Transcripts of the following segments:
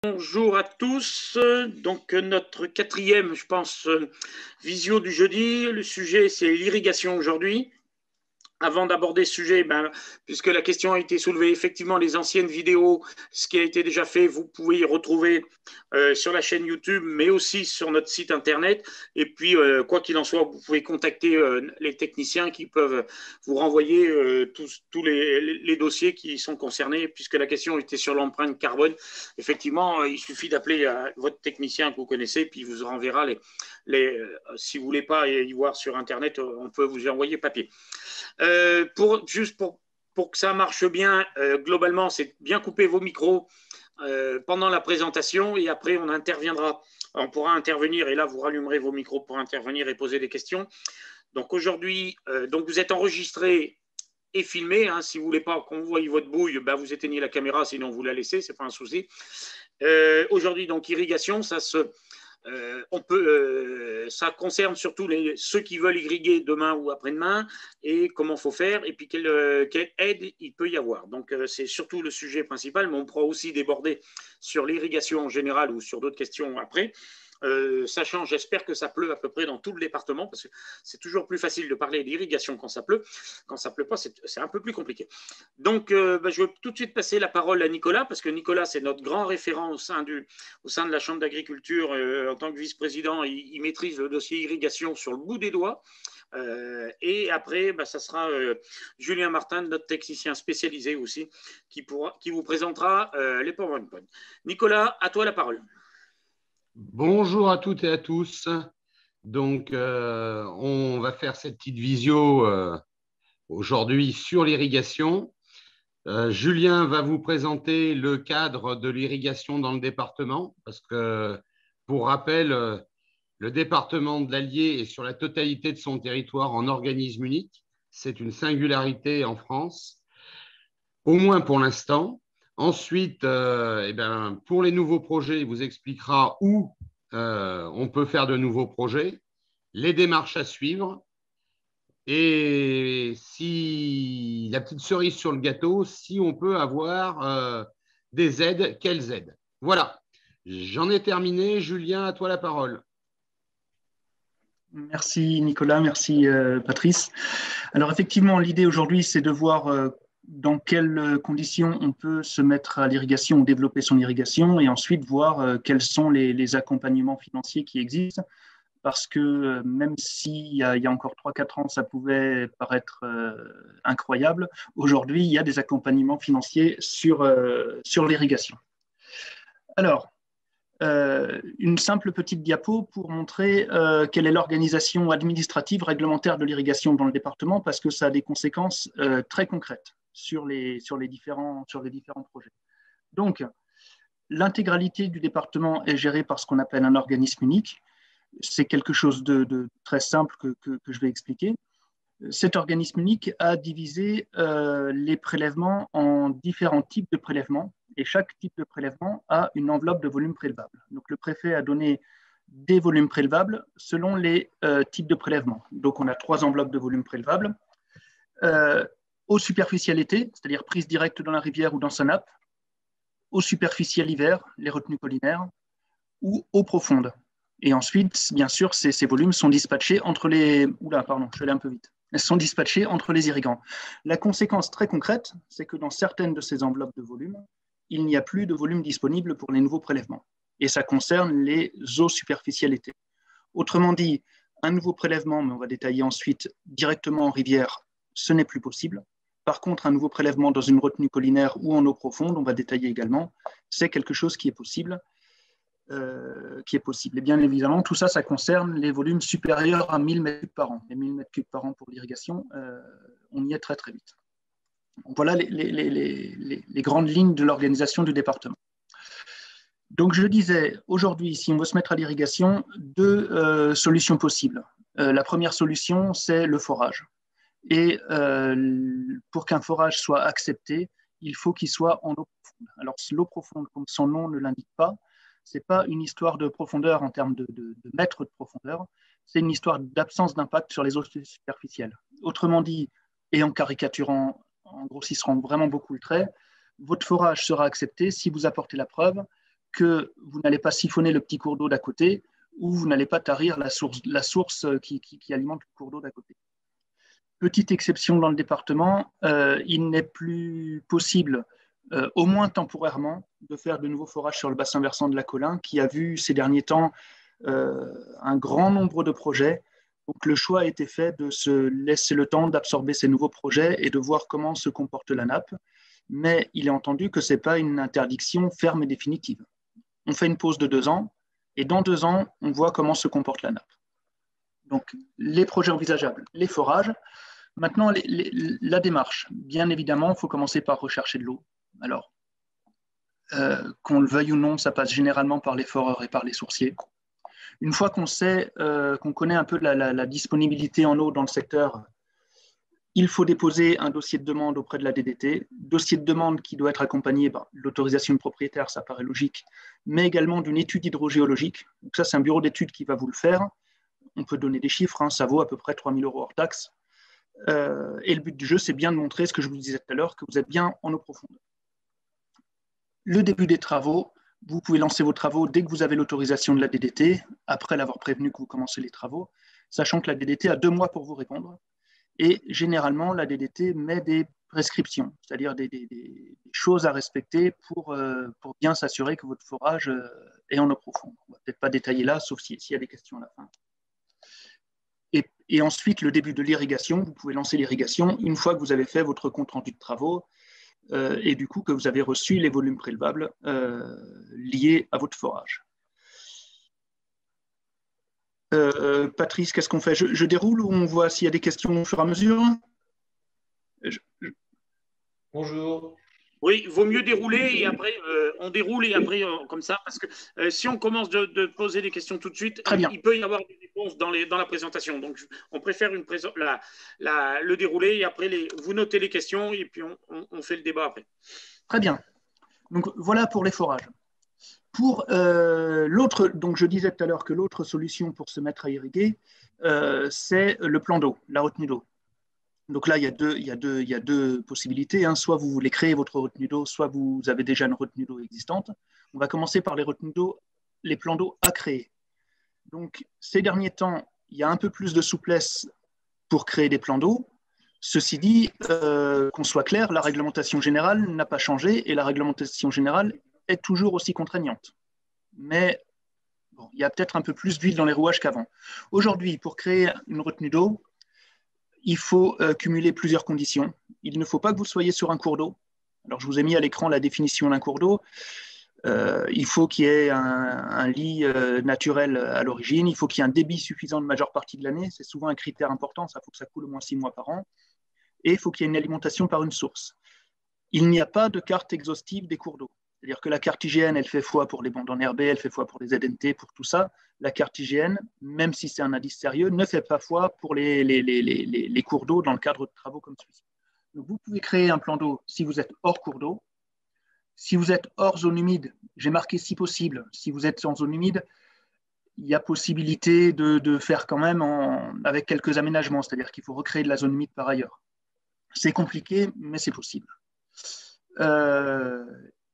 Bonjour à tous. Donc notre quatrième, je pense, visio du jeudi. Le sujet, c'est l'irrigation aujourd'hui. Avant d'aborder ce sujet, puisque la question a été soulevée, effectivement, les anciennes vidéos, ce qui a été déjà fait, vous pouvez y retrouver sur la chaîne YouTube, mais aussi sur notre site internet. Et puis, quoi qu'il en soit, vous pouvez contacter les techniciens qui peuvent vous renvoyer tous les dossiers qui sont concernés, puisque la question était sur l'empreinte carbone. Effectivement, il suffit d'appeler votre technicien que vous connaissez, puis il vous renverra si vous ne voulez pas y voir sur internet, on peut vous y envoyer papier. Juste pour que ça marche bien, globalement, c'est bien couper vos micros pendant la présentation et après on interviendra. On pourra intervenir et là vous rallumerez vos micros pour intervenir et poser des questions. Donc aujourd'hui, vous êtes enregistré et filmé. Hein, si vous ne voulez pas qu'on voie votre bouille, vous éteignez la caméra, sinon vous la laissez, ce n'est pas un souci. Aujourd'hui, donc irrigation, ça concerne surtout ceux qui veulent irriguer demain ou après-demain et comment il faut faire et puis quelle aide il peut y avoir. Donc, c'est surtout le sujet principal, mais on pourra aussi déborder sur l'irrigation en général ou sur d'autres questions après. Sachant, j'espère que ça pleut à peu près dans tout le département, parce que c'est toujours plus facile de parler d'irrigation quand ça pleut. Quand ça pleut pas, c'est un peu plus compliqué. Donc, je vais tout de suite passer la parole à Nicolas, parce que Nicolas, c'est notre grand référent au sein de la Chambre d'agriculture. En tant que vice-président, il maîtrise le dossier irrigation sur le bout des doigts. Et après, ça sera Julien Martin, notre technicien spécialisé aussi, qui vous présentera les PowerPoint. Nicolas, à toi la parole. Bonjour à toutes et à tous. Donc, on va faire cette petite visio aujourd'hui sur l'irrigation. Julien va vous présenter le cadre de l'irrigation dans le département, parce que, pour rappel, le département de l'Allier est sur la totalité de son territoire en organisme unique. C'est une singularité en France, au moins pour l'instant. Ensuite, pour les nouveaux projets, il vous expliquera où on peut faire de nouveaux projets, les démarches à suivre et si la petite cerise sur le gâteau, si on peut avoir des aides, quelles aides. Voilà, j'en ai terminé. Julien, à toi la parole. Merci Nicolas, merci Patrice. Alors effectivement, l'idée aujourd'hui, c'est de voir dans quelles conditions on peut se mettre à l'irrigation ou développer son irrigation et ensuite voir quels sont les accompagnements financiers qui existent. Parce que même s'il y a encore 3-4 ans, ça pouvait paraître incroyable, aujourd'hui, il y a des accompagnements financiers sur l'irrigation. Alors, une simple petite diapo pour montrer quelle est l'organisation administrative réglementaire de l'irrigation dans le département, parce que ça a des conséquences très concrètes sur les différents projets. Donc, l'intégralité du département est gérée par ce qu'on appelle un organisme unique. C'est quelque chose de très simple que je vais expliquer. Cet organisme unique a divisé les prélèvements en différents types de prélèvements et chaque type de prélèvement a une enveloppe de volume prélevable. Donc, le préfet a donné des volumes prélevables selon les types de prélèvements. Donc, on a 3 enveloppes de volume prélevable. Eau superficialité, c'est-à-dire prise directe dans la rivière ou dans sa nappe. Eau superficielle hiver, les retenues collinaires, ou eau profonde. Et ensuite, bien sûr, ces volumes sont dispatchés entre les… Oula, pardon, je suis allé un peu vite. Elles sont dispatchées entre les irrigants. La conséquence très concrète, c'est que dans certaines de ces enveloppes de volume, il n'y a plus de volume disponible pour les nouveaux prélèvements. Et ça concerne les eaux superficialités. Autrement dit, un nouveau prélèvement, mais on va détailler ensuite, directement en rivière, ce n'est plus possible. Par contre, un nouveau prélèvement dans une retenue collinaire ou en eau profonde, on va détailler également, c'est quelque chose qui est possible. Et bien évidemment, tout ça, ça concerne les volumes supérieurs à 1000 m3 par an. Les 1000 m3 par an pour l'irrigation, on y est très très vite. Donc, voilà les grandes lignes de l'organisation du département. Donc je disais, aujourd'hui, si on veut se mettre à l'irrigation, 2 solutions possibles. La première solution, c'est le forage. Et pour qu'un forage soit accepté, il faut qu'il soit en eau profonde. Alors l'eau profonde, comme son nom ne l'indique pas, ce n'est pas une histoire de profondeur en termes de mètres de profondeur, c'est une histoire d'absence d'impact sur les eaux superficielles. Autrement dit, et en caricaturant, en grossissant vraiment beaucoup le trait, votre forage sera accepté si vous apportez la preuve que vous n'allez pas siphonner le petit cours d'eau d'à côté ou vous n'allez pas tarir la source qui alimente le cours d'eau d'à côté. Petite exception dans le département, il n'est plus possible, au moins temporairement, de faire de nouveaux forages sur le bassin versant de la Colin, qui a vu ces derniers temps un grand nombre de projets. Donc le choix a été fait de se laisser le temps d'absorber ces nouveaux projets et de voir comment se comporte la nappe. Mais il est entendu que ce n'est pas une interdiction ferme et définitive. On fait une pause de 2 ans, et dans 2 ans, on voit comment se comporte la nappe. Donc, les projets envisageables, les forages. Maintenant, la démarche. Bien évidemment, il faut commencer par rechercher de l'eau. Alors, qu'on le veuille ou non, ça passe généralement par les foreurs et par les sourciers. Une fois qu'on sait, qu'on connaît un peu la disponibilité en eau dans le secteur, il faut déposer un dossier de demande auprès de la DDT, dossier de demande qui doit être accompagné de l'autorisation de propriétaire, ça paraît logique, mais également d'une étude hydrogéologique. Donc ça, c'est un bureau d'études qui va vous le faire. On peut donner des chiffres, hein, ça vaut à peu près 3 000 € hors taxe. Et le but du jeu, c'est bien de montrer ce que je vous disais tout à l'heure, que vous êtes bien en eau profonde. Le début des travaux, vous pouvez lancer vos travaux dès que vous avez l'autorisation de la DDT, après l'avoir prévenu que vous commencez les travaux, sachant que la DDT a 2 mois pour vous répondre. Et généralement, la DDT met des prescriptions, c'est-à-dire des choses à respecter pour bien s'assurer que votre forage est en eau profonde. On ne va peut-être pas détailler là, sauf s'il y a des questions à la fin. Et ensuite, le début de l'irrigation, vous pouvez lancer l'irrigation une fois que vous avez fait votre compte-rendu de travaux et du coup que vous avez reçu les volumes prélevables liés à votre forage. Patrice, qu'est-ce qu'on fait? Je déroule ou on voit s'il y a des questions au fur et à mesure? Bonjour. Oui, il vaut mieux dérouler et après on déroule et après comme ça, parce que si on commence de poser des questions tout de suite, il peut y avoir des réponses dans la présentation. Donc on préfère le dérouler et après vous notez les questions et puis on fait le débat après. Très bien. Donc voilà pour les forages. Pour l'autre, donc je disais tout à l'heure que l'autre solution pour se mettre à irriguer, c'est le plan d'eau, la retenue d'eau. Donc là, il y a deux possibilités. Hein. Soit vous voulez créer votre retenue d'eau, soit vous avez déjà une retenue d'eau existante. On va commencer par les retenues d'eau, les plans d'eau à créer. Donc ces derniers temps, il y a un peu plus de souplesse pour créer des plans d'eau. Ceci dit, qu'on soit clair, la réglementation générale n'a pas changé et la réglementation générale est toujours aussi contraignante. Mais bon, il y a peut-être un peu plus d'huile dans les rouages qu'avant. Aujourd'hui, pour créer une retenue d'eau, il faut cumuler plusieurs conditions. Il ne faut pas que vous soyez sur un cours d'eau. Alors, je vous ai mis à l'écran la définition d'un cours d'eau. Il faut qu'il y ait un lit naturel à l'origine. Il faut qu'il y ait un débit suffisant de majeure partie de l'année. C'est souvent un critère important. Ça faut que ça coule au moins 6 mois par an. Et il faut qu'il y ait une alimentation par une source. Il n'y a pas de carte exhaustive des cours d'eau. C'est-à-dire que la carte IGN, elle fait foi pour les bandes enherbées, elle fait foi pour les ZNT, pour tout ça. La carte IGN, même si c'est un indice sérieux, ne fait pas foi pour les cours d'eau dans le cadre de travaux comme celui-ci. Donc vous pouvez créer un plan d'eau si vous êtes hors cours d'eau. Si vous êtes hors zone humide, j'ai marqué si possible. Si vous êtes en zone humide, il y a possibilité de faire quand même avec quelques aménagements, c'est-à-dire qu'il faut recréer de la zone humide par ailleurs. C'est compliqué, mais c'est possible.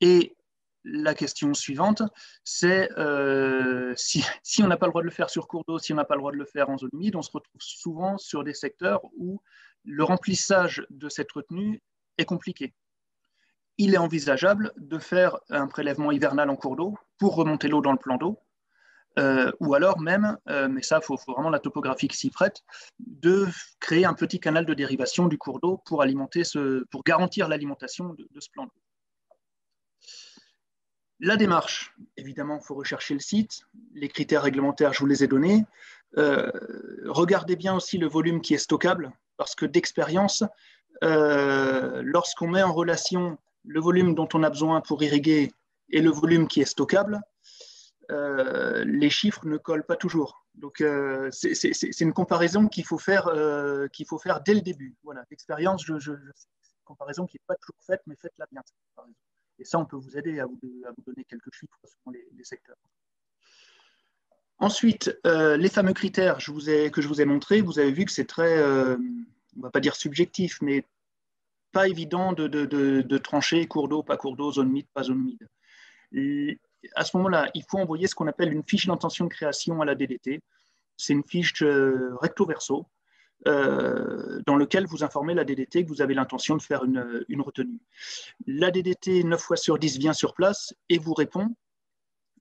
Et la question suivante, c'est si on n'a pas le droit de le faire sur cours d'eau, si on n'a pas le droit de le faire en zone humide, on se retrouve souvent sur des secteurs où le remplissage de cette retenue est compliqué. Il est envisageable de faire un prélèvement hivernal en cours d'eau pour remonter l'eau dans le plan d'eau, ou alors même, mais ça, il faut vraiment la topographie qui s'y prête, de créer un petit canal de dérivation du cours d'eau pour garantir l'alimentation de ce plan d'eau. La démarche, évidemment, il faut rechercher le site. Les critères réglementaires, je vous les ai donnés. Regardez bien aussi le volume qui est stockable, parce que d'expérience, lorsqu'on met en relation le volume dont on a besoin pour irriguer et le volume qui est stockable, les chiffres ne collent pas toujours. Donc, c'est une comparaison qu'il faut faire dès le début. Voilà, d'expérience, c'est une comparaison qui n'est pas toujours faite, mais faites-la bien, cette comparaison. Et ça, on peut vous aider à vous donner quelques chiffres sur les secteurs. Ensuite, les fameux critères que je vous ai montrés, vous avez vu que c'est très, on ne va pas dire subjectif, mais pas évident de trancher cours d'eau, pas cours d'eau, zone humide, pas zone humide. à ce moment-là, il faut envoyer ce qu'on appelle une fiche d'intention de création à la DDT. C'est une fiche recto verso dans laquelle vous informez la DDT que vous avez l'intention de faire une retenue. La DDT, 9 fois sur 10, vient sur place et vous répond,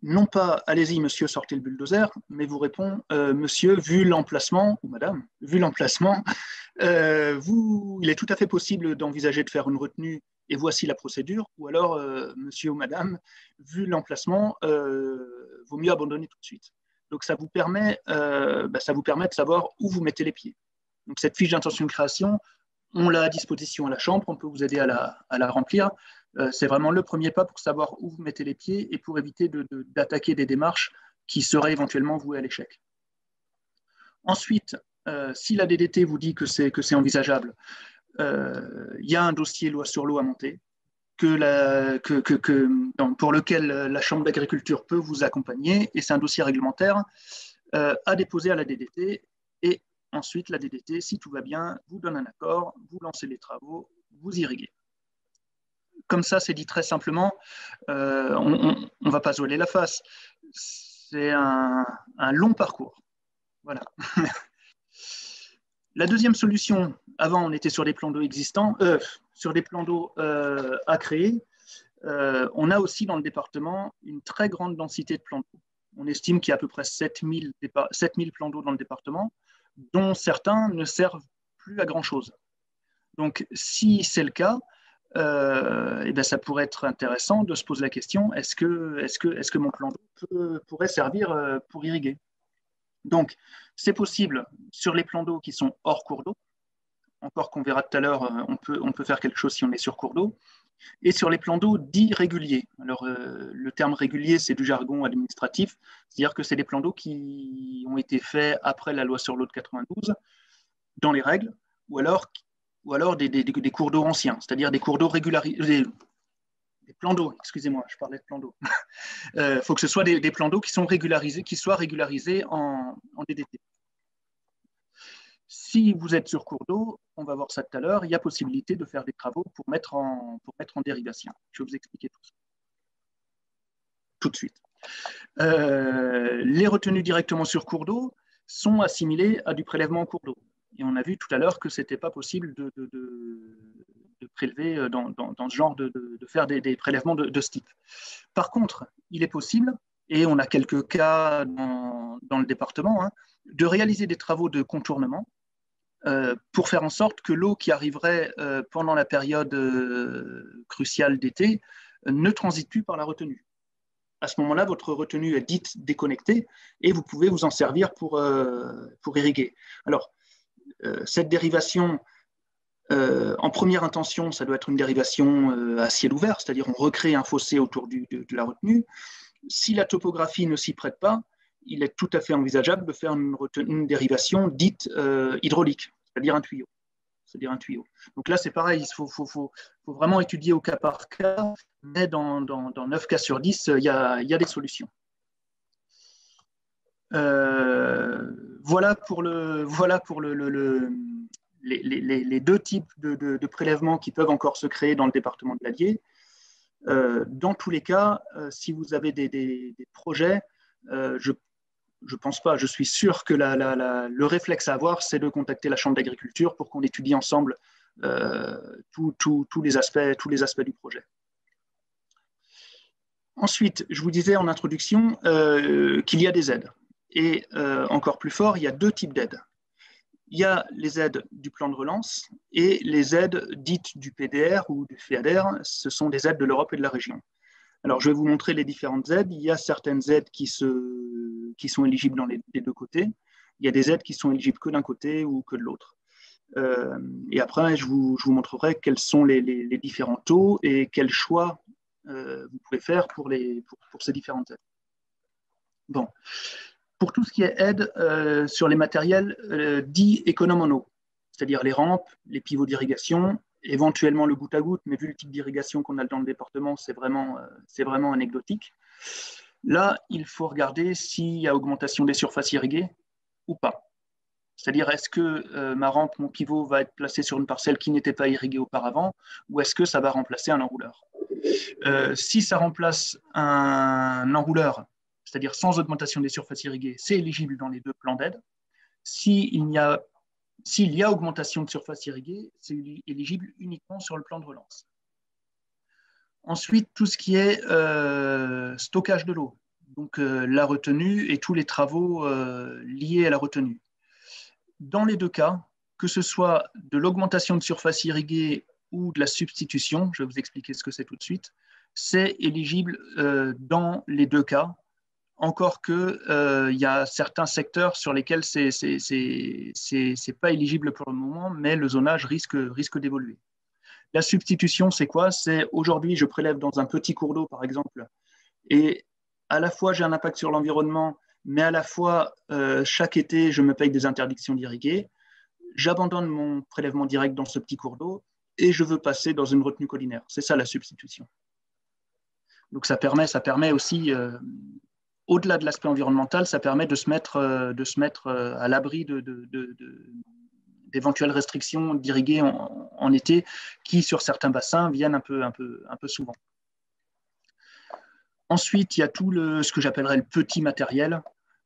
non pas « allez-y, monsieur, sortez le bulldozer », mais vous répond « monsieur, vu l'emplacement, ou madame, vu l'emplacement, il est tout à fait possible d'envisager de faire une retenue et voici la procédure, ou alors, monsieur ou madame, vu l'emplacement, vaut mieux abandonner tout de suite ». Donc, ça vous permet de savoir où vous mettez les pieds. Donc, cette fiche d'intention de création, on l'a à disposition à la chambre, on peut vous aider à la remplir. C'est vraiment le premier pas pour savoir où vous mettez les pieds et pour éviter d'attaquer des démarches qui seraient éventuellement vouées à l'échec. Ensuite, si la DDT vous dit que c'est envisageable, il y a un dossier loi sur l'eau à monter pour lequel la Chambre d'agriculture peut vous accompagner, et c'est un dossier réglementaire à déposer à la DDT, et ensuite la DDT, si tout va bien, vous donne un accord, vous lancez les travaux, vous irriguez. Comme ça, c'est dit très simplement, on ne va pas se voiler la face, c'est un long parcours. Voilà. La deuxième solution, avant on était sur des plans d'eau existants, sur des plans d'eau à créer, on a aussi dans le département une très grande densité de plans d'eau. On estime qu'il y a à peu près 7000 plans d'eau dans le département, dont certains ne servent plus à grand-chose. Donc si c'est le cas, ça pourrait être intéressant de se poser la question, est-ce que mon plan d'eau pourrait servir pour irriguer? Donc, c'est possible sur les plans d'eau qui sont hors cours d'eau, encore qu'on verra tout à l'heure, on peut faire quelque chose si on est sur cours d'eau, et sur les plans d'eau dits réguliers. Alors, le terme régulier, c'est du jargon administratif, c'est-à-dire que c'est des plans d'eau qui ont été faits après la loi sur l'eau de 92, dans les règles, ou alors des cours d'eau anciens, c'est-à-dire des cours d'eau régularisés, des plans d'eau, excusez-moi, je parlais de plans d'eau. Il faut que ce soit des plans d'eau qui soient régularisés en DDT. Si vous êtes sur cours d'eau, on va voir ça tout à l'heure, il y a possibilité de faire des travaux pour mettre en dérivation. Je vais vous expliquer tout ça. Tout de suite. Les retenues directement sur cours d'eau sont assimilées à du prélèvement en cours d'eau. Et on a vu tout à l'heure que ce n'était pas possible de prélever dans ce genre, de faire des prélèvements de ce type. Par contre, il est possible, et on a quelques cas dans le département, de réaliser des travaux de contournement pour faire en sorte que l'eau qui arriverait pendant la période cruciale d'été ne transite plus par la retenue. À ce moment-là, votre retenue est dite déconnectée et vous pouvez vous en servir pour irriguer. Alors, cette dérivation, en première intention, ça doit être une dérivation à ciel ouvert, c'est-à-dire on recrée un fossé autour de la retenue. Si la topographie ne s'y prête pas, il est tout à fait envisageable de faire une dérivation dite hydraulique, c'est-à-dire un tuyau. Donc là, c'est pareil, il faut vraiment étudier au cas par cas, mais dans 9 cas sur 10, il y a des solutions. Voilà pour les deux types de prélèvements qui peuvent encore se créer dans le département de l'Allier. Dans tous les cas, si vous avez des projets, je pense pas, je suis sûr que le réflexe à avoir, c'est de contacter la Chambre d'agriculture pour qu'on étudie ensemble tous les aspects du projet. Ensuite, je vous disais en introduction qu'il y a des aides. Et encore plus fort, il y a deux types d'aides. Il y a les aides du plan de relance et les aides dites du PDR ou du FEADER. Ce sont des aides de l'Europe et de la région. Alors, je vais vous montrer les différentes aides. Il y a certaines aides qui sont éligibles dans les deux côtés. Il y a des aides qui sont éligibles que d'un côté ou que de l'autre. Et après, je vous montrerai quels sont les différents taux et quels choix vous pouvez faire pour ces différentes aides. Bon. Pour tout ce qui est aide sur les matériels dits économes en eau, c'est-à-dire les rampes, les pivots d'irrigation, éventuellement le goutte à goutte, mais vu le type d'irrigation qu'on a dans le département, c'est vraiment anecdotique. Là, il faut regarder s'il y a augmentation des surfaces irriguées ou pas. C'est-à-dire, est-ce que ma rampe, mon pivot va être placé sur une parcelle qui n'était pas irriguée auparavant, ou est-ce que ça va remplacer un enrouleur? Si ça remplace un enrouleur, c'est-à-dire sans augmentation des surfaces irriguées, c'est éligible dans les deux plans d'aide. S'il y a augmentation de surface irriguée, c'est éligible uniquement sur le plan de relance. Ensuite, tout ce qui est stockage de l'eau, donc la retenue et tous les travaux liés à la retenue. Dans les deux cas, que ce soit de l'augmentation de surface irriguée ou de la substitution, je vais vous expliquer ce que c'est tout de suite, c'est éligible dans les deux cas, encore qu'il y a certains secteurs sur lesquels c'est pas éligible pour le moment, mais le zonage risque d'évoluer. La substitution, c'est quoi? C'est aujourd'hui, je prélève dans un petit cours d'eau, par exemple, et à la fois j'ai un impact sur l'environnement, mais à la fois chaque été, je me paye des interdictions d'irriguer. J'abandonne mon prélèvement direct dans ce petit cours d'eau et je veux passer dans une retenue collinaire. C'est ça la substitution. Donc ça permet aussi, au-delà de l'aspect environnemental, ça permet de se mettre à l'abri d'éventuelles restrictions d'irriguer en été qui, sur certains bassins, viennent un peu souvent. Ensuite, il y a tout ce que j'appellerais le petit matériel,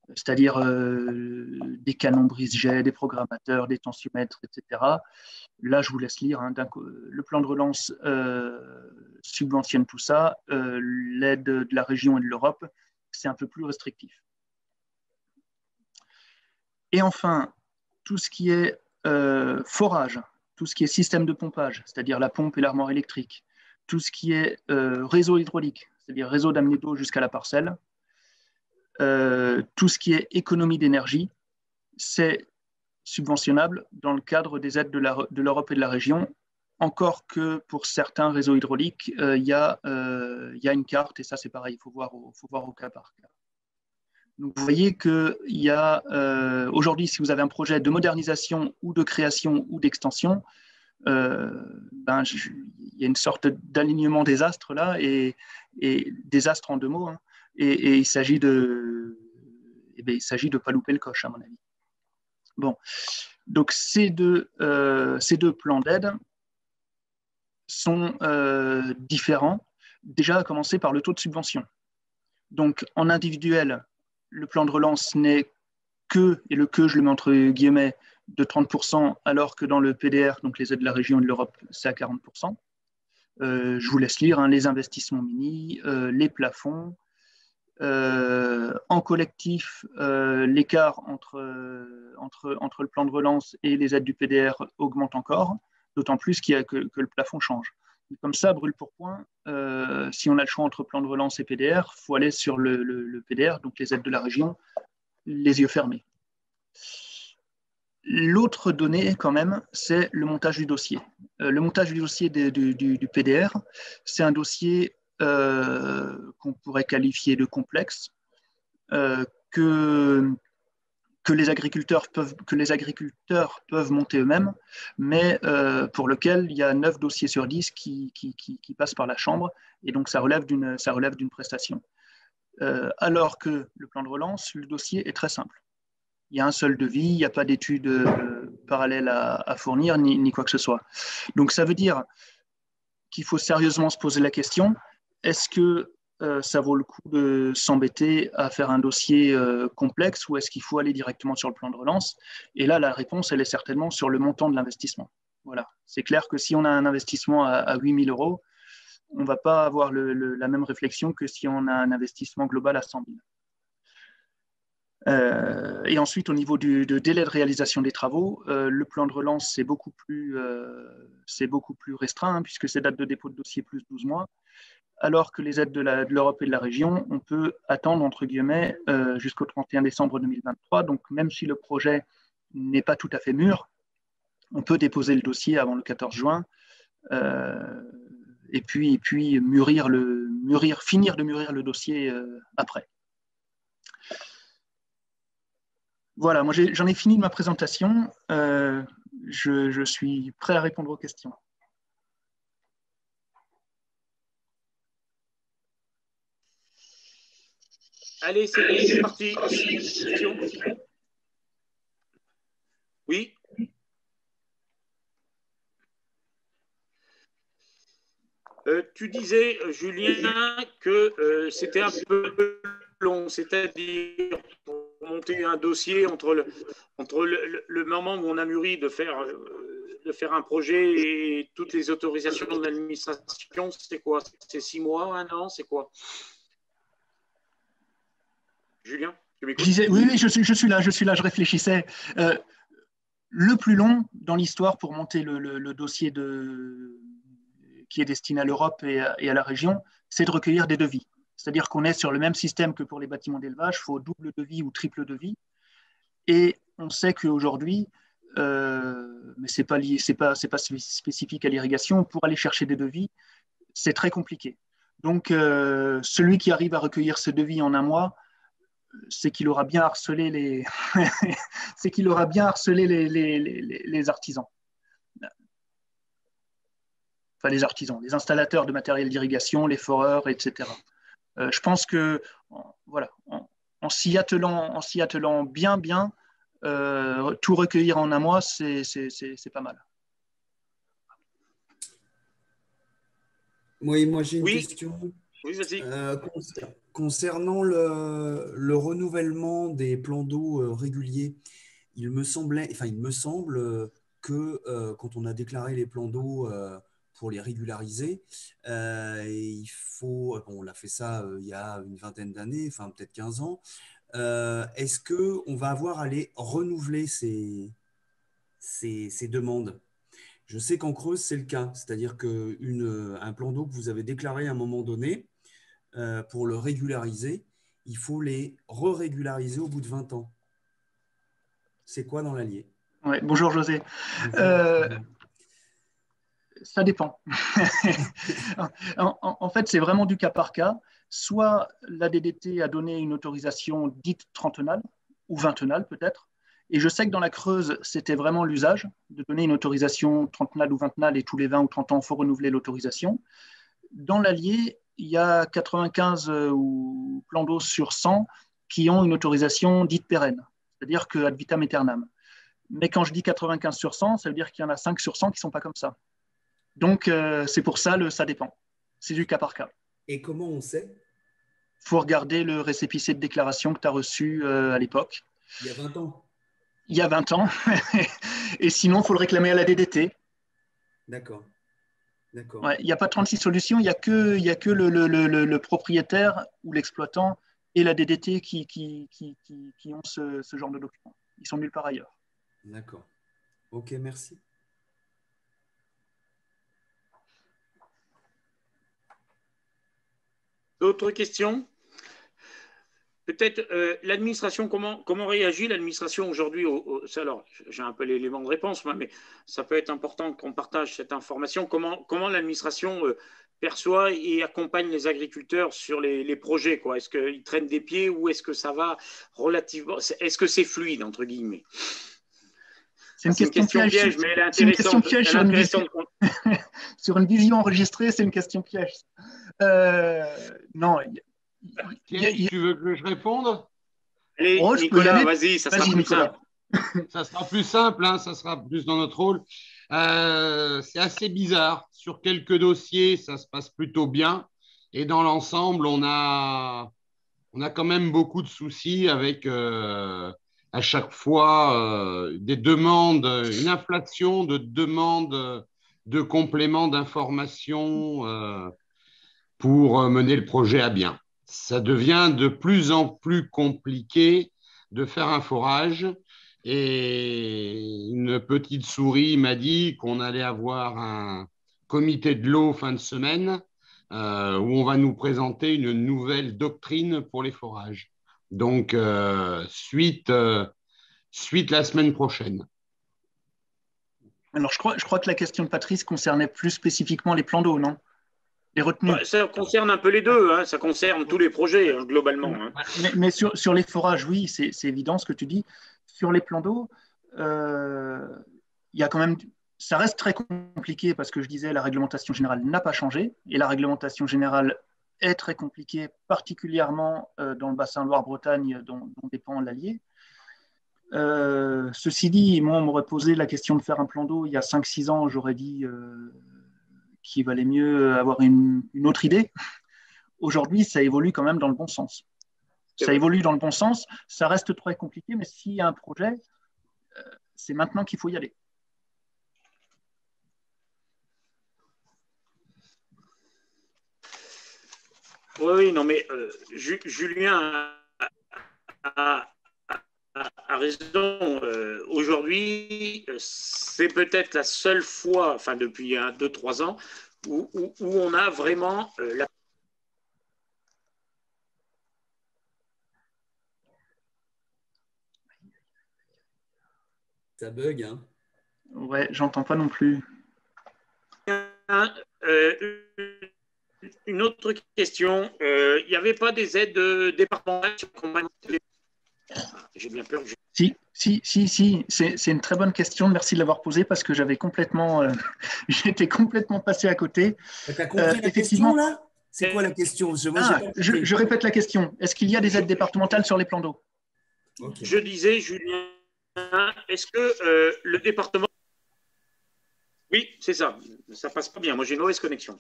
c'est-à-dire des canons brise-jet, des programmateurs, des tensiomètres, etc. Là, je vous laisse lire. Le plan de relance subventionne tout ça. L'aide de la région et de l'Europe, c'est un peu plus restrictif. Et enfin, tout ce qui est forage, tout ce qui est système de pompage, c'est-à-dire la pompe et l'armoire électrique, tout ce qui est réseau hydraulique, c'est-à-dire réseau d'amener d'eau jusqu'à la parcelle, tout ce qui est économie d'énergie, c'est subventionnable dans le cadre des aides de l'Europe et de la région, encore que pour certains réseaux hydrauliques, il y a une carte, et ça c'est pareil, il faut voir au cas par cas. Donc, vous voyez qu'il y a aujourd'hui, si vous avez un projet de modernisation ou de création ou d'extension, il y a une sorte d'alignement des astres là, et des astres en deux mots, hein, et il s'agit de ne pas louper le coche, à mon avis. Bon, donc ces deux plans d'aide sont différents, déjà à commencer par le taux de subvention. Donc en individuel, le plan de relance n'est que, et le que je le mets entre guillemets, de 30%, alors que dans le PDR, donc les aides de la région et de l'Europe, c'est à 40%. Je vous laisse lire, hein, les investissements mini, les plafonds. En collectif, l'écart entre le plan de relance et les aides du PDR augmente encore, d'autant plus que le plafond change. Comme ça, brûle pour point, si on a le choix entre plan de relance et PDR, il faut aller sur le PDR, donc les aides de la région, les yeux fermés. L'autre donnée, quand même, c'est le montage du dossier. Le montage du dossier du PDR, c'est un dossier qu'on pourrait qualifier de complexe, que les agriculteurs peuvent monter eux-mêmes, mais pour lequel il y a 9 dossiers sur 10 qui passent par la Chambre, et donc ça relève d'une prestation. Alors que le plan de relance, le dossier est très simple. Il y a un seul devis, il n'y a pas d'études parallèles à fournir, ni quoi que ce soit. Donc ça veut dire qu'il faut sérieusement se poser la question, est-ce que ça vaut le coup de s'embêter à faire un dossier complexe, ou est-ce qu'il faut aller directement sur le plan de relance? Et là, la réponse, elle est certainement sur le montant de l'investissement. Voilà. C'est clair que si on a un investissement à 8 000 €, on ne va pas avoir la même réflexion que si on a un investissement global à 100 000. Et ensuite, au niveau du délai de réalisation des travaux, le plan de relance, c'est beaucoup plus restreint, hein, puisque c'est date de dépôt de dossier plus 12 mois, alors que les aides de l'Europe et de la région, on peut attendre, entre guillemets, jusqu'au 31 décembre 2023. Donc, même si le projet n'est pas tout à fait mûr, on peut déposer le dossier avant le 14 juin, et puis finir de mûrir le dossier après. Voilà, moi j'en ai fini de ma présentation. Je suis prêt à répondre aux questions. Allez, c'est parti. Question. Oui. Tu disais, Julien, que c'était un peu long, c'est-à-dire pour monter un dossier entre le moment où on a mûri de faire un projet et toutes les autorisations de l'administration, c'est quoi? C'est 6 mois, 1 an, c'est quoi? Julien, tu m'écoutes? Oui, je suis là, je réfléchissais. Le plus long dans l'histoire pour monter le dossier qui est destiné à l'Europe et à la région, c'est de recueillir des devis. C'est-à-dire qu'on est sur le même système que pour les bâtiments d'élevage, il faut double devis ou triple devis. Et on sait qu'aujourd'hui, mais ce n'est pas spécifique à l'irrigation, pour aller chercher des devis, c'est très compliqué. Donc, celui qui arrive à recueillir ce devis en 1 mois, c'est qu'il aura bien harcelé les, c'est qu'il aura bien harcelé les artisans. Enfin, les artisans, les installateurs de matériel d'irrigation, les foreurs, etc. Je pense que, voilà, en s'y attelant bien, tout recueillir en 1 mois, c'est pas mal. Oui, moi j'ai une question. Oui, vas-y. Concernant le renouvellement des plans d'eau réguliers, il me semble que quand on a déclaré les plans d'eau pour les régulariser, il faut, on l'a fait ça il y a une vingtaine d'années, enfin peut-être 15 ans, est-ce qu'on va avoir à les renouveler ces demandes? Je sais qu'en Creuse, c'est le cas, c'est-à-dire qu'un plan d'eau que vous avez déclaré à un moment donné, pour le régulariser, il faut les re-régulariser au bout de 20 ans. C'est quoi dans l'Allier? Ouais, bonjour José. Ça dépend. En fait, c'est vraiment du cas par cas. Soit la DDT a donné une autorisation dite trentenale, ou vingtenale peut-être. Et je sais que dans la Creuse, c'était vraiment l'usage de donner une autorisation trentenale ou vingtenale, et tous les 20 ou 30 ans, il faut renouveler l'autorisation. Dans l'Allier, il y a 95 plans d'eau sur 100 qui ont une autorisation dite pérenne, c'est-à-dire que ad vitam aeternam. Mais quand je dis 95 sur 100, ça veut dire qu'il y en a 5 sur 100 qui ne sont pas comme ça. Donc, c'est pour ça, ça dépend. C'est du cas par cas. Et comment on sait? Il faut regarder le récépissé de déclaration que tu as reçu à l'époque. Il y a 20 ans. Il y a 20 ans. Et sinon, il faut le réclamer à la DDT. D'accord. Ouais, il n'y a pas 36 solutions, il n'y a que le propriétaire ou l'exploitant et la DDT qui ont ce genre de documents. Ils sont nulle part ailleurs. D'accord. Ok, merci. D'autres questions? Peut-être l'administration, comment réagit l'administration aujourd'hui alors, j'ai un peu l'élément de réponse, mais ça peut être important qu'on partage cette information. Comment l'administration perçoit et accompagne les agriculteurs sur les projets, quoi? Est-ce qu'ils traînent des pieds ou est-ce que ça va relativement… Est-ce que c'est fluide, entre guillemets? C'est une question piège, mais elle est intéressante. Sur une vision enregistrée, c'est une question piège. Non. Tu veux que je réponde? Allez, Nicolas, vas-y, ça sera plus simple. Ça sera plus simple, hein, ça sera plus dans notre rôle. C'est assez bizarre. Sur quelques dossiers, ça se passe plutôt bien. Et dans l'ensemble, on a quand même beaucoup de soucis avec à chaque fois des demandes, une inflation de demandes de compléments d'informations pour mener le projet à bien. Ça devient de plus en plus compliqué de faire un forage. Et une petite souris m'a dit qu'on allait avoir un comité de l'eau fin de semaine où on va nous présenter une nouvelle doctrine pour les forages. Donc, suite la semaine prochaine. Alors, je crois que la question de Patrice concernait plus spécifiquement les plans d'eau, non? Les retenues. Ça concerne un peu les deux, hein. Ça concerne tous les projets, hein, globalement. Hein. Mais sur les forages, oui, c'est évident ce que tu dis. Sur les plans d'eau, il y a quand même… Ça reste très compliqué parce que je disais, la réglementation générale n'a pas changé et la réglementation générale est très compliquée, particulièrement dans le bassin Loire-Bretagne dont dépend l'Allier. Ceci dit, moi, on m'aurait posé la question de faire un plan d'eau il y a 5-6 ans, j'aurais dit qu'il valait mieux avoir une autre idée. Aujourd'hui, ça évolue quand même dans le bon sens. Ça évolue dans le bon sens, ça reste très compliqué, mais s'il y a un projet, c'est maintenant qu'il faut y aller. Oui, non, mais Julien a raison. Aujourd'hui, c'est peut-être la seule fois, enfin depuis 2-3 ans, où on a vraiment la... Ça bug, hein? Ouais, j'entends pas non plus. Une autre question, il n'y avait pas des aides départementales sur J'ai bien peur que Si, c'est une très bonne question. Merci de l'avoir posée parce que j'avais complètement, j'étais complètement passé à côté. Tu as compris la question là? C'est quoi la question? Je répète la question. Est-ce qu'il y a des aides départementales sur les plans d'eau? Okay. Je disais, Julien, est-ce que le département... Oui, c'est ça. Ça passe pas bien. Moi, j'ai une mauvaise connexion.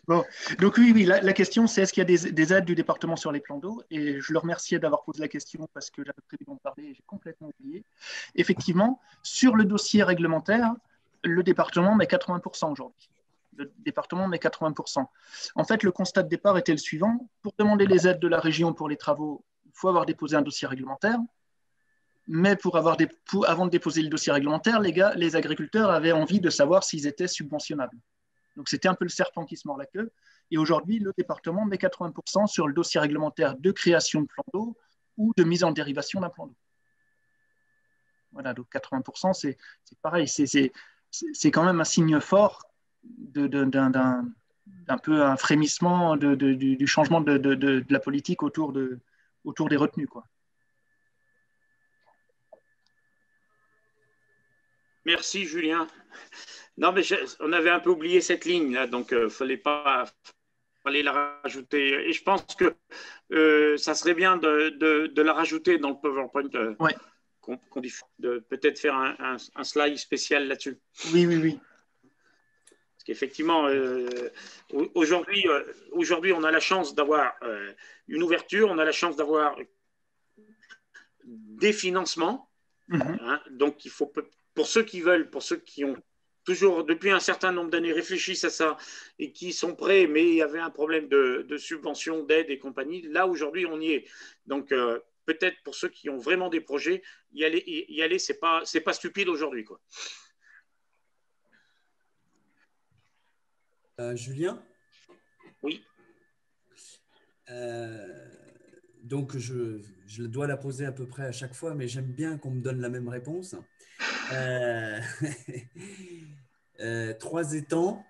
Bon, donc oui, la question, c'est est-ce qu'il y a des aides du département sur les plans d'eau? Et je le remerciais d'avoir posé la question parce que j'avais prévu d'en parler et j'ai complètement oublié. Effectivement, sur le dossier réglementaire, le département met 80% aujourd'hui. Le département met 80%. En fait, le constat de départ était le suivant. Pour demander les aides de la région pour les travaux, il faut avoir déposé un dossier réglementaire. Mais avant de déposer le dossier réglementaire, les agriculteurs avaient envie de savoir s'ils étaient subventionnables. Donc, c'était un peu le serpent qui se mord la queue. Et aujourd'hui, le département met 80% sur le dossier réglementaire de création de plan d'eau ou de mise en dérivation d'un plan d'eau. Voilà, donc 80%, c'est pareil. C'est quand même un signe fort d'un peu un frémissement du changement de la politique autour des retenues, quoi. Merci, Julien. Non, mais on avait un peu oublié cette ligne, là, donc fallait la rajouter. Et je pense que ça serait bien de la rajouter dans le PowerPoint ouais. qu'on diffuse, de peut-être faire un slide spécial là-dessus. Oui. Parce qu'effectivement, aujourd'hui, on a la chance d'avoir une ouverture, on a la chance d'avoir des financements. Hein, donc, il faut... Pour ceux qui veulent, pour ceux qui ont toujours, depuis un certain nombre d'années, réfléchissent à ça et qui sont prêts, mais il y avait un problème de subvention, d'aide et compagnie, là, aujourd'hui, on y est. Donc, peut-être pour ceux qui ont vraiment des projets, y aller c'est pas stupide aujourd'hui, quoi. Julien? Oui. Donc, je dois la poser à peu près à chaque fois, mais j'aime bien qu'on me donne la même réponse. 3 étangs,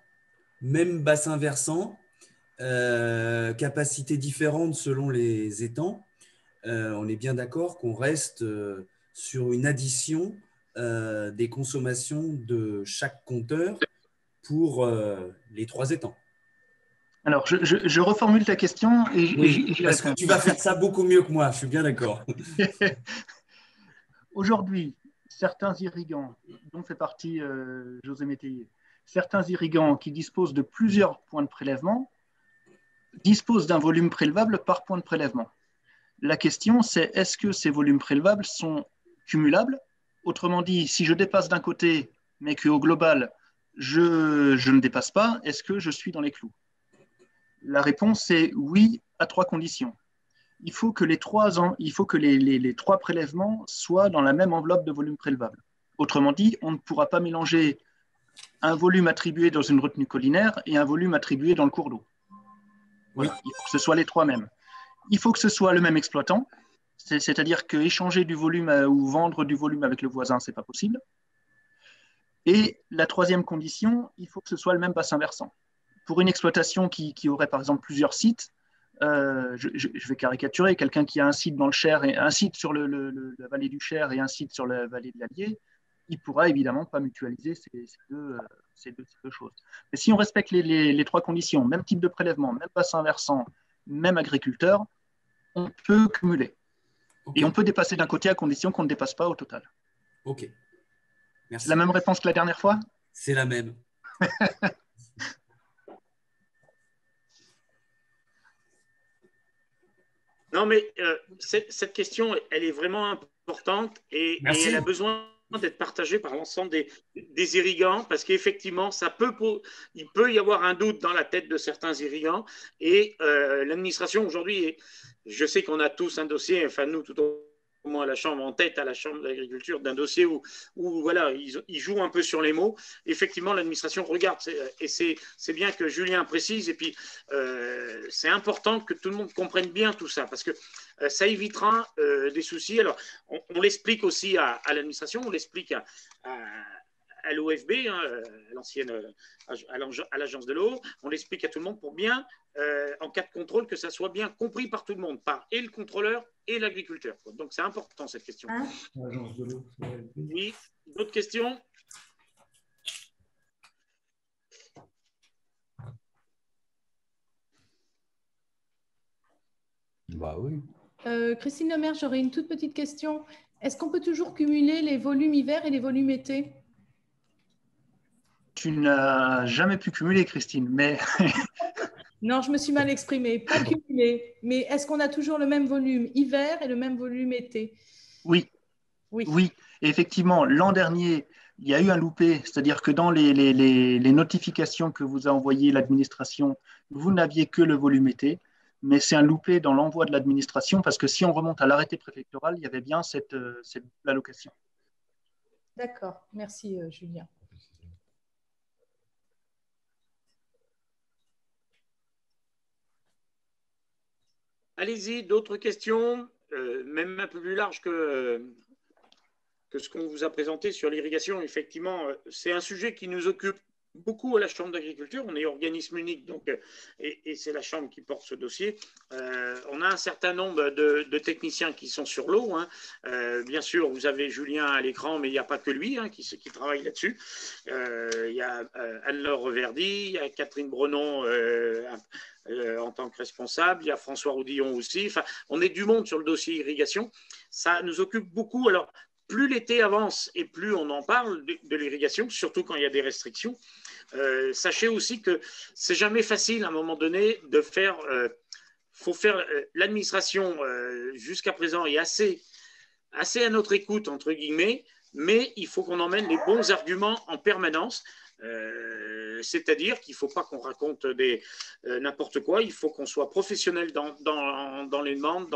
même bassin versant, capacité différente selon les étangs. On est bien d'accord qu'on reste sur une addition des consommations de chaque compteur pour les 3 étangs. Alors, je reformule ta question. Parce que tu vas faire ça beaucoup mieux que moi, je suis bien d'accord. Aujourd'hui, certains irrigants, dont fait partie José Métayer, certains irrigants qui disposent de plusieurs points de prélèvement disposent d'un volume prélevable par point de prélèvement. La question, c'est est-ce que ces volumes prélevables sont cumulables? Autrement dit, si je dépasse d'un côté, mais qu'au global, je ne dépasse pas, est-ce que je suis dans les clous? La réponse est oui, à 3 conditions. Il faut que les 3 prélèvements soient dans la même enveloppe de volume prélevable. Autrement dit, on ne pourra pas mélanger un volume attribué dans une retenue collinaire et un volume attribué dans le cours d'eau. Voilà, il faut que ce soit les 3 mêmes. Il faut que ce soit le même exploitant, c'est-à-dire qu'échanger du volume ou vendre du volume avec le voisin, ce n'est pas possible. Et la 3e condition, il faut que ce soit le même bassin versant. Pour une exploitation qui aurait par exemple plusieurs sites, je vais caricaturer, quelqu'un qui a un site dans le Cher, et un site sur la vallée du Cher et un site sur la vallée de l'Allier, il ne pourra évidemment pas mutualiser ces deux choses. Mais si on respecte les 3 conditions, même type de prélèvement, même bassin versant, même agriculteur, on peut cumuler. Okay. Et on peut dépasser d'un côté à condition qu'on ne dépasse pas au total. Ok. Merci. C'est la même réponse que la dernière fois? C'est la même. Non, mais cette question, elle est vraiment importante et elle a besoin d'être partagée par l'ensemble des irrigants parce qu'effectivement, il peut y avoir un doute dans la tête de certains irrigants et l'administration aujourd'hui, je sais qu'on a tous un dossier, enfin nous tout au moins à la Chambre, en tête à la Chambre d'agriculture, d'un dossier où voilà, ils jouent un peu sur les mots. Effectivement, l'administration regarde et c'est bien que Julien précise et puis c'est important que tout le monde comprenne bien tout ça parce que ça évitera des soucis. Alors, on l'explique aussi à l'administration, on l'explique à l'OFB, hein, à l'agence de l'eau, on l'explique à tout le monde pour bien, en cas de contrôle, que ça soit bien compris par tout le monde, par et le contrôleur et l'agriculteur. Donc, c'est important cette question. L'agence de l'eau. Oui, d'autres questions? Bah oui. Christine Lemaire, j'aurais une toute petite question. Est-ce qu'on peut toujours cumuler les volumes hiver et les volumes été? Tu n'as jamais pu cumuler, Christine, mais Non, je me suis mal exprimée. Pas cumuler, mais est-ce qu'on a toujours le même volume hiver et le même volume été? oui, oui. Et effectivement, l'an dernier, il y a eu un loupé, c'est-à-dire que dans les notifications que vous a envoyées l'administration, vous n'aviez que le volume été, mais c'est un loupé dans l'envoi de l'administration parce que si on remonte à l'arrêté préfectoral, il y avait bien cette allocation. D'accord, merci Julien. Allez-y, d'autres questions, même un peu plus larges que ce qu'on vous a présenté sur l'irrigation. Effectivement, c'est un sujet qui nous occupe beaucoup à la Chambre d'agriculture. On est organisme unique, donc, et c'est la Chambre qui porte ce dossier. On a un certain nombre de techniciens qui sont sur l'eau. Hein. Bien sûr, vous avez Julien à l'écran, mais il n'y a pas que lui qui travaille là-dessus. Il y a Anne-Laure Reverdy, il y a Catherine Brenon en tant que responsable, il y a François Roudillon aussi. Enfin, on est du monde sur le dossier irrigation. Ça nous occupe beaucoup. Alors, plus l'été avance et plus on en parle de l'irrigation, surtout quand il y a des restrictions. Sachez aussi que c'est jamais facile à un moment donné de faire. Faut faire l'administration jusqu'à présent est assez à notre écoute entre guillemets, mais il faut qu'on emmène les bons arguments en permanence. C'est-à-dire qu'il ne faut pas qu'on raconte n'importe quoi, il faut qu'on soit professionnel dans les demandes,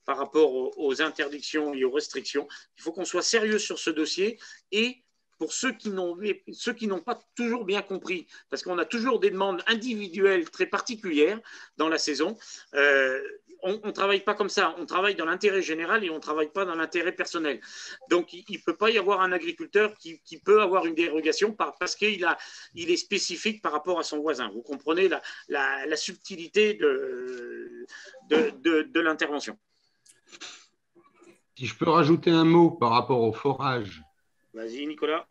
par rapport aux interdictions et aux restrictions. Il faut qu'on soit sérieux sur ce dossier et pour ceux qui n'ont pas toujours bien compris, parce qu'on a toujours des demandes individuelles très particulières dans la saison, on ne travaille pas comme ça, on travaille dans l'intérêt général et on ne travaille pas dans l'intérêt personnel. Donc, il ne peut pas y avoir un agriculteur qui peut avoir une dérogation parce qu'il est spécifique par rapport à son voisin. Vous comprenez la subtilité de l'intervention. Si je peux rajouter un mot par rapport au forage. Vas-y, Nicolas.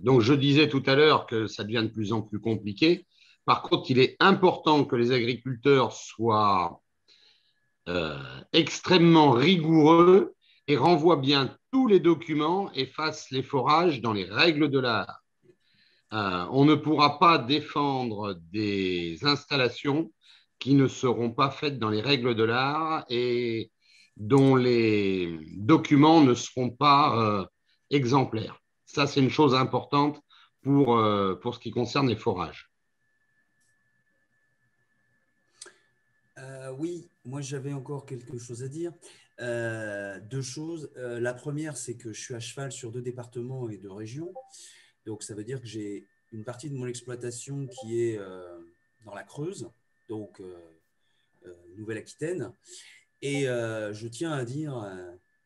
Donc, je disais tout à l'heure que ça devient de plus en plus compliqué. Par contre, il est important que les agriculteurs soient extrêmement rigoureux et renvoient bien tous les documents et fassent les forages dans les règles de l'art. On ne pourra pas défendre des installations qui ne seront pas faites dans les règles de l'art et dont les documents ne seront pas exemplaires. Ça, c'est une chose importante pour ce qui concerne les forages. Oui, moi j'avais encore quelque chose à dire. Deux choses. La première, c'est que je suis à cheval sur 2 départements et 2 régions. Donc ça veut dire que j'ai une partie de mon exploitation qui est dans la Creuse, donc Nouvelle-Aquitaine. Et je tiens à dire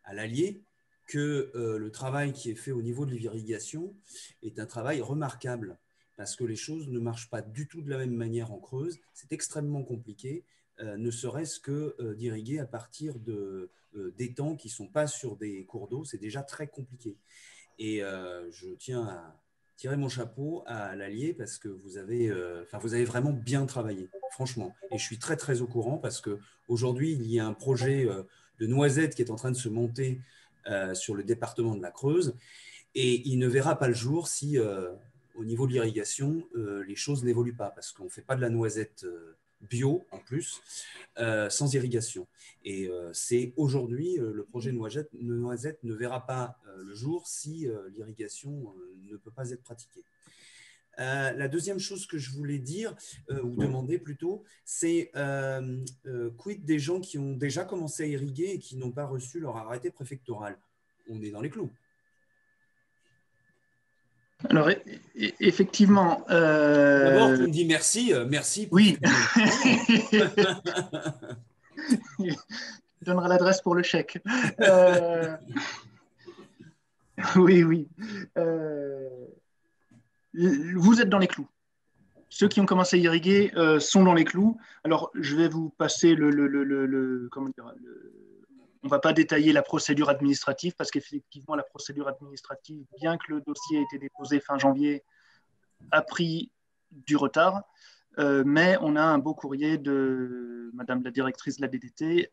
à l'Allier que le travail qui est fait au niveau de l'irrigation est un travail remarquable parce que les choses ne marchent pas du tout de la même manière en Creuse. C'est extrêmement compliqué, ne serait-ce que d'irriguer à partir d'étangs qui ne sont pas sur des cours d'eau. C'est déjà très compliqué. Et je tiens à tirer mon chapeau à l'Allier parce que vous avez vraiment bien travaillé, franchement. Et je suis très, très au courant parce qu'aujourd'hui, il y a un projet de noisette qui est en train de se monter sur le département de la Creuse et il ne verra pas le jour si, au niveau de l'irrigation, les choses n'évoluent pas parce qu'on ne fait pas de la noisette bio en plus, sans irrigation. Et c'est aujourd'hui, le projet Noisette ne verra pas le jour si l'irrigation ne peut pas être pratiquée. La deuxième chose que je voulais dire, ou demander plutôt, c'est quid des gens qui ont déjà commencé à irriguer et qui n'ont pas reçu leur arrêté préfectoral? On est dans les clous. Alors, effectivement. D'abord, tu me dis merci. Merci. Oui. Il donnera l'adresse pour le chèque. Oui, oui. Vous êtes dans les clous. Ceux qui ont commencé à irriguer sont dans les clous. Alors, je vais vous passer comment dire, on ne va pas détailler la procédure administrative parce qu'effectivement, la procédure administrative, bien que le dossier ait été déposé fin janvier, a pris du retard. Mais on a un beau courrier de Madame la directrice de la DDT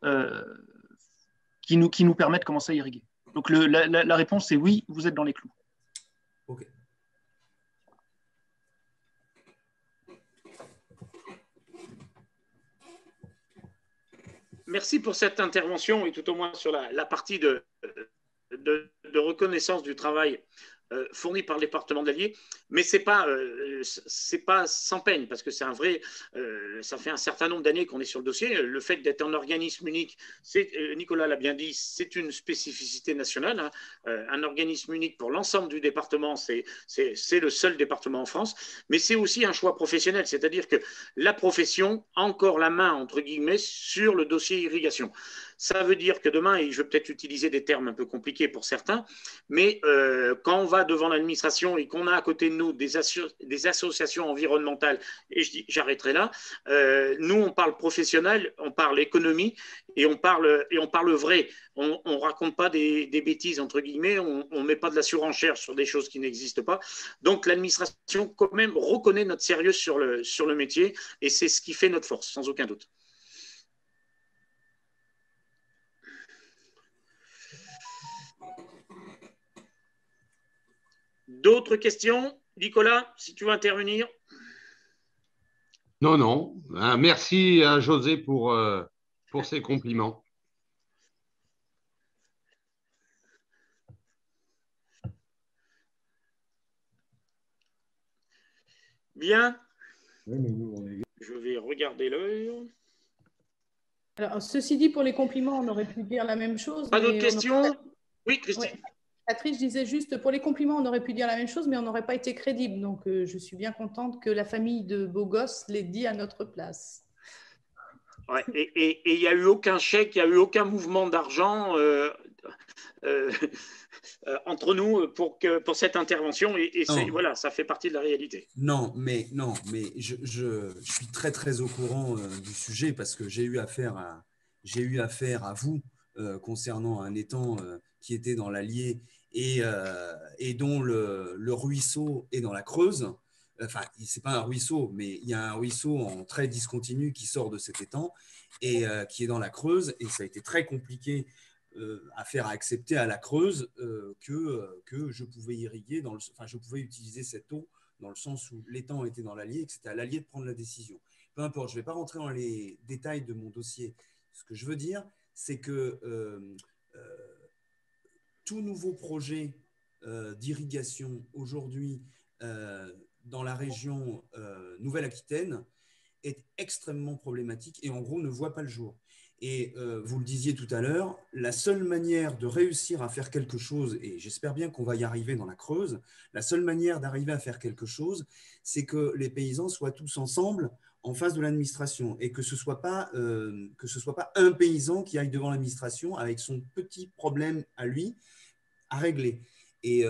qui nous permet de commencer à irriguer. Donc, la réponse, c'est oui, vous êtes dans les clous. OK. Merci pour cette intervention et tout au moins sur la partie de reconnaissance du travail fourni par le département de l'Allier, mais c'est pas sans peine parce que c'est un vrai. Ça fait un certain nombre d'années qu'on est sur le dossier. Le fait d'être un organisme unique, Nicolas l'a bien dit, c'est une spécificité nationale. Hein. Un organisme unique pour l'ensemble du département, c'est le seul département en France, mais c'est aussi un choix professionnel, c'est-à-dire que la profession a encore la main entre guillemets sur le dossier irrigation. Ça veut dire que demain, et je vais peut-être utiliser des termes un peu compliqués pour certains, mais quand on va devant l'administration et qu'on a à côté de nous des associations environnementales, et j'arrêterai là, nous on parle professionnel, on parle économie et on parle vrai. On ne raconte pas des bêtises entre guillemets, on ne met pas de la surenchère sur des choses qui n'existent pas. Donc l'administration quand même reconnaît notre sérieux sur le métier et c'est ce qui fait notre force, sans aucun doute. D'autres questions? Nicolas, si tu veux intervenir. Non, non. Merci à José pour ces compliments. Bien. Je vais regarder l'heure. Alors, ceci dit, pour les compliments, on aurait pu dire la même chose. Pas d'autres questions? Oui, Christine. Ouais. Patrice, je disais juste, pour les compliments, on aurait pu dire la même chose, mais on n'aurait pas été crédible. Donc, je suis bien contente que la famille de Beaugosse l'ait dit à notre place. Ouais, et il n'y a eu aucun chèque, il n'y a eu aucun mouvement d'argent entre nous pour cette intervention. Et voilà, ça fait partie de la réalité. Non, mais je suis très, très au courant du sujet parce que j'ai eu affaire à vous concernant un étang qui était dans l'Allier et dont le ruisseau est dans la Creuse. Enfin, ce n'est pas un ruisseau, mais il y a un ruisseau en trait discontinu qui sort de cet étang et qui est dans la Creuse. Et ça a été très compliqué à faire accepter à la Creuse que je pouvais irriguer, je pouvais utiliser cette eau dans le sens où l'étang était dans l'Allier et que c'était à l'Allier de prendre la décision. Peu importe, je ne vais pas rentrer dans les détails de mon dossier. Ce que je veux dire, c'est que tout nouveau projet d'irrigation aujourd'hui dans la région Nouvelle-Aquitaine est extrêmement problématique et en gros ne voit pas le jour. Et vous le disiez tout à l'heure, la seule manière de réussir à faire quelque chose, et j'espère bien qu'on va y arriver dans la Creuse, la seule manière d'arriver à faire quelque chose, c'est que les paysans soient tous ensemble en face de l'administration et que ce soit pas un paysan qui aille devant l'administration avec son petit problème à lui à régler. Et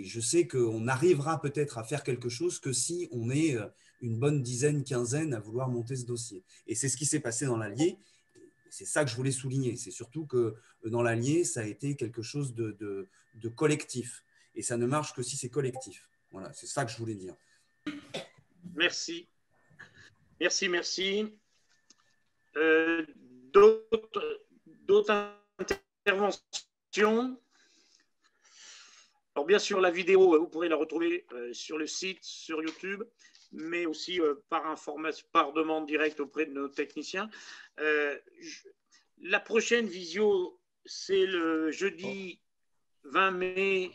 je sais qu'on arrivera peut-être à faire quelque chose que si on est une bonne dizaine, quinzaine à vouloir monter ce dossier. Et c'est ce qui s'est passé dans l'Allier. C'est ça que je voulais souligner. C'est surtout que dans l'Allier, ça a été quelque chose de collectif. Et ça ne marche que si c'est collectif. Voilà, c'est ça que je voulais dire. Merci. Merci. D'autres interventions? Alors, bien sûr, la vidéo, vous pourrez la retrouver sur le site, sur YouTube. mais aussi par demande directe auprès de nos techniciens. La prochaine visio, c'est le jeudi 20 mai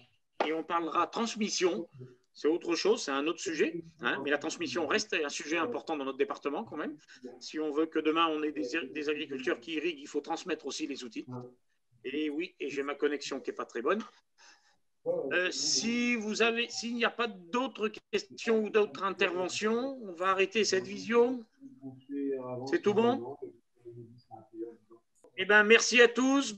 et on parlera transmission. C'est autre chose, c'est un autre sujet, hein, mais la transmission reste un sujet important dans notre département quand même. Si on veut que demain on ait des agriculteurs qui irriguent, il faut transmettre aussi les outils. Et oui, et j'ai ma connexion qui n'est pas très bonne. S'il n'y a pas d'autres questions ou d'autres interventions, on va arrêter cette visio. C'est tout bon? Eh bien, merci à tous.